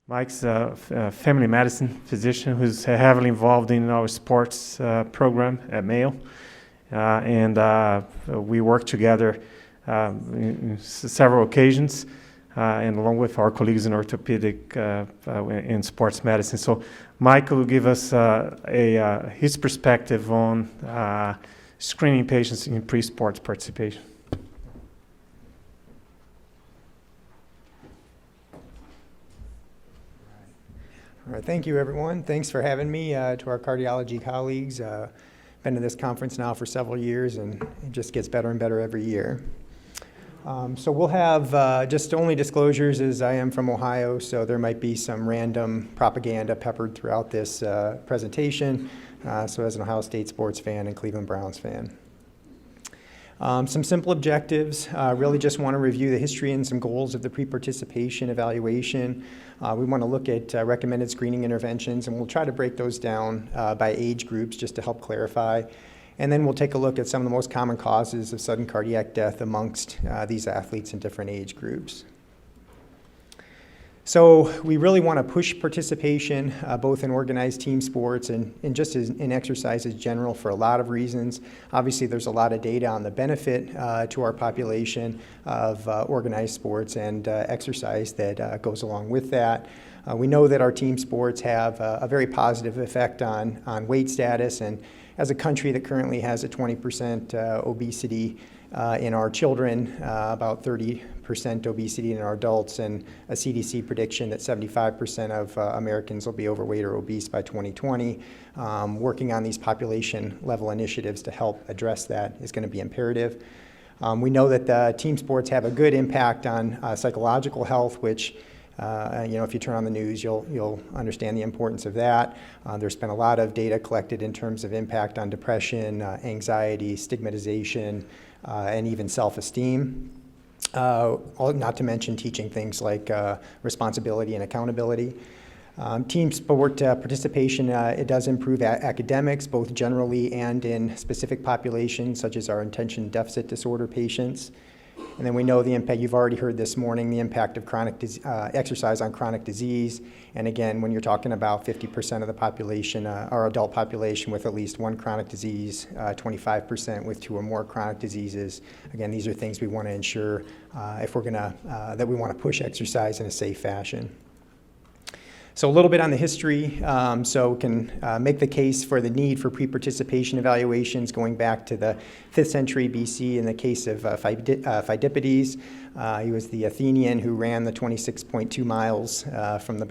Mike's a family medicine physician who's heavily involved in our sports program at Mayo. We work together in several occasions, and along with our colleagues in orthopedic in sports medicine. So Mike will give us his perspective on screening patients in pre-sports participation. All right, thank you, everyone. Thanks for having me. To our cardiology colleagues, been to this conference now for several years, and it just gets better and better every year. So we'll have just only disclosures as I am from Ohio, so there might be some random propaganda peppered throughout this presentation. So as an Ohio State sports fan and Cleveland Browns fan. Some simple objectives, really just want to review the history and some goals of the pre-participation evaluation. We want to look at recommended screening interventions, and we'll try to break those down by age groups just to help clarify. And then we'll take a look at some of the most common causes of sudden cardiac death amongst these athletes in different age groups. So we really want to push participation both in organized team sports and just in exercise in general for a lot of reasons. Obviously, there's a lot of data on the benefit to our population of organized sports and exercise that goes along with that. We know that our team sports have a very positive effect on weight status, and as a country that currently has a 20% obesity in our children, about 30% obesity in our adults, and a CDC prediction that 75% of Americans will be overweight or obese by 2020. Working on these population level initiatives to help address that is going to be imperative. We know that the team sports have a good impact on psychological health, which if you turn on the news, you'll understand the importance of that. There's been a lot of data collected in terms of impact on depression, anxiety, stigmatization, and even self-esteem. Not to mention teaching things like responsibility and accountability. Team sport participation, it does improve academics, both generally and in specific populations, such as our attention deficit disorder patients. And then we know the impact, you've already heard this morning, the impact of chronic exercise on chronic disease. And again, when you're talking about 50% of the population, our adult population with at least one chronic disease, 25% with two or more chronic diseases. Again, these are things we want to ensure if we're gonna, that we want to push exercise in a safe fashion. So a little bit on the history, so can make the case for the need for pre-participation evaluations going back to the 5th century BC in the case of Phidippides. He was the Athenian who ran the 26.2 miles from the